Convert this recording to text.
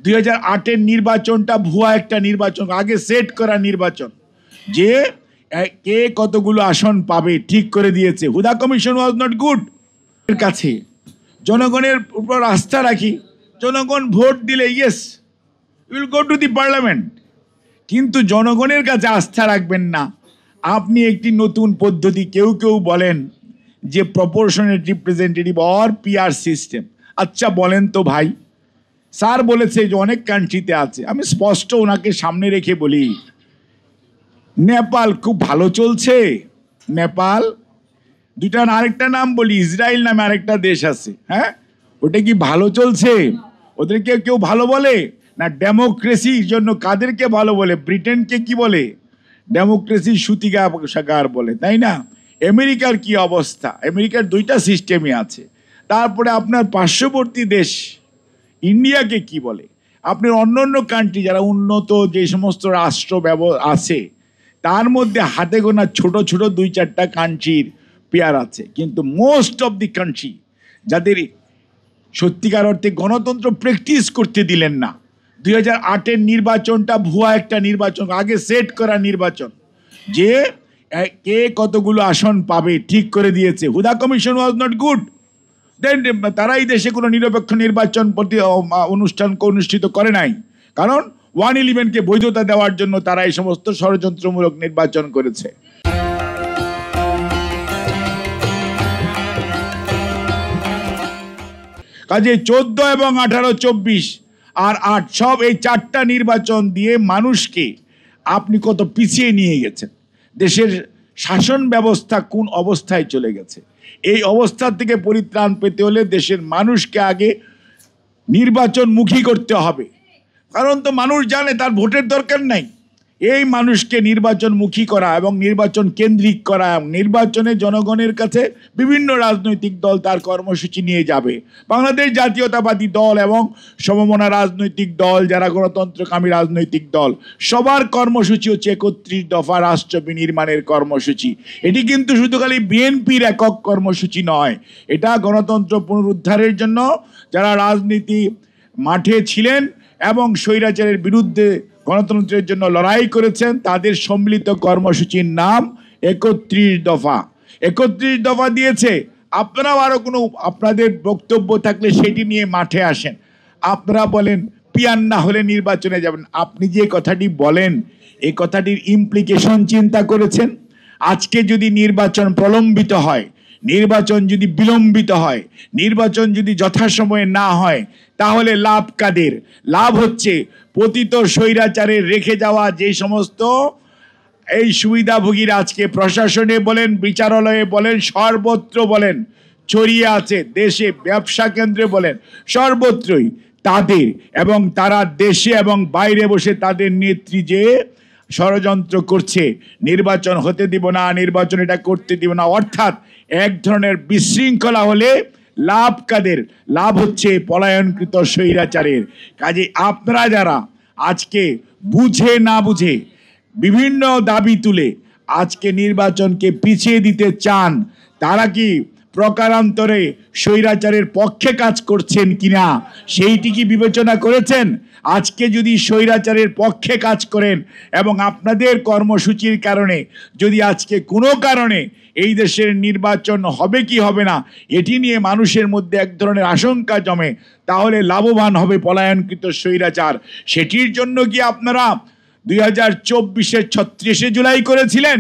2008-এর নির্বাচনটা ভুয়া একটা নির্বাচন, আগে সেট করা নির্বাচন, যে কে কতগুলো আসন পাবে ঠিক করে দিয়েছে। হুদা কমিশন ওয়াজ নট গুড। এর কাছে জনগণের উপর আস্থা রাখি, জনগণ ভোট দিলে yes will go to the parliament, কিন্তু জনগণের কাছে আস্থা রাখবেন না। আপনি একটি নতুন পদ্ধতি, কেউ কেউ বলেন যে proportionate representative or PR system. আচ্ছা বলেন তো ভাই, স্যার বলেছে যে অনেক কান্ট্রিতে আছে, আমি স্পষ্ট ওনাকে সামনে রেখে বলি, নেপাল খুব ভালো চলছে। নেপাল, দুইটা আরেকটা নাম বলি, ইসরায়েল নামে আরেকটা দেশ আছে, হ্যাঁ, ওটা কি ভালো চলছে? ওদেরকে কেউ ভালো বলে না? ডেমোক্রেসির জন্য কাদেরকে ভালো বলে? ব্রিটেনকে কি বলে? ডেমোক্রেসির সূতিকাগার বলে, তাই না? আমেরিকার কি অবস্থা? আমেরিকার দুইটা সিস্টেমই আছে। তারপরে আপনার পার্শ্ববর্তী দেশ ইন্ডিয়াকে কি বলে? আপনার অন্য কান্ট্রি যারা উন্নত যে সমস্ত রাষ্ট্র আছে, তার মধ্যে হাতে গোনা ছোট ছোট 2-4টা কান্ট্রির পেয়ার আছে, কিন্তু মোস্ট অফ দি কান্ট্রি যাদের সত্যিকার অর্থে গণতন্ত্র প্র্যাকটিস করতে দিলেন না। 2008-এর নির্বাচনটা ভুয়া একটা নির্বাচন, আগে সেট করা নির্বাচন, যে কে কতগুলো আসন পাবে ঠিক করে দিয়েছে। হুদা কমিশন ওয়াজ নট গুড। দেন তারাই দেশে কোনো নিরপেক্ষ নির্বাচন অনুষ্ঠান অনুষ্ঠিত করে নাই, কারণ 111-কে বৈধতা দেওয়ার জন্য তারা এই সমস্ত ষড়যন্ত্রমূলক নির্বাচন করেছে। কাজে 14 এবং 18, 24 আর 8 সব এই 4টা নির্বাচন দিয়ে মানুষকে আপনি কত পিছিয়ে নিয়ে গেছেন। দেশের শাসন ব্যবস্থা কোন অবস্থায় চলে গেছে। এই অবস্থা থেকে পরিত্রাণ পেতে হলে দেশের মানুষকে আগে নির্বাচনমুখী করতে হবে, কারণ তো মানুষ জানে তার ভোটের দরকার নাই। এই মানুষকে নির্বাচনমুখী করা এবং নির্বাচন কেন্দ্রিক করা, নির্বাচনে জনগণের কাছে বিভিন্ন রাজনৈতিক দল তার কর্মসূচি নিয়ে যাবে। বাংলাদেশ জাতীয়তাবাদী দল এবং সমমনা রাজনৈতিক দল, যারা গণতন্ত্রকামী রাজনৈতিক দল, সবার কর্মসূচি হচ্ছে 31 দফা রাষ্ট্র বিনির্মাণের কর্মসূচি। এটি কিন্তু শুধু খালি বিএনপির একক কর্মসূচি নয়, এটা গণতন্ত্র পুনরুদ্ধারের জন্য যারা রাজনীতি মাঠে ছিলেন এবং স্বৈরাচারের বিরুদ্ধে গণতন্ত্রের জন্য লড়াই করেছেন, তাদের সম্মিলিত কর্মসূচির নাম 31 দফা। 31 দফা দিয়েছে। আপনারাও আরো কোনো আপনাদের বক্তব্য থাকলে সেটি নিয়ে মাঠে আসেন। আপনারা বলেন পিয়ার না হলে নির্বাচনে যাবেন। আপনি যে কথাটি বলেন, এই কথাটির ইমপ্লিকেশন চিন্তা করেছেন? আজকে যদি নির্বাচন প্রলম্বিত হয়, নির্বাচন যদি বিলম্বিত হয়, নির্বাচন যদি যথাসময়ে না হয়, তাহলে লাভ কাদের? লাভ হচ্ছে পতিত স্বৈরাচারের রেখে যাওয়া যে সমস্ত এই সুবিধাভোগীরা আজকে প্রশাসনে বলেন, বিচারালয়ে বলেন, সর্বত্র বলেন ছড়িয়ে আছে, দেশে ব্যবসা কেন্দ্রে বলেন, সর্বত্রই তাদের, এবং তারা দেশে এবং বাইরে বসে তাদের নেত্রী যে ষড়যন্ত্র করছে, নির্বাচন হতে দিব না, নির্বাচন এটা করতে দিব না, অর্থাৎ এক ধরনের বিশৃঙ্খলা হলে লাভ কাদের? লাভ হচ্ছে পলায়নকৃত স্বৈরাচারের। কাজে আপনারা যারা আজকে বুঝে না বুঝে বিভিন্ন দাবি তুলে আজকে নির্বাচনকে পিছিয়ে দিতে চান, তারা কি প্রকারান্তরে স্বৈরাচারের পক্ষে কাজ করছেন কিনা সেইটি কি বিবেচনা করেছেন? আজকে যদি স্বৈরাচারের পক্ষে কাজ করেন এবং আপনাদের কর্মসূচির কারণে যদি আজকে কোনো কারণে এই দেশের নির্বাচন হবে কি হবে না এটি নিয়ে মানুষের মধ্যে এক ধরনের আশঙ্কা জমে, তাহলে লাভবান হবে পলায়নকৃত স্বৈরাচার। সেটির জন্য কি আপনারা 2024-এর 36শে জুলাই করেছিলেন?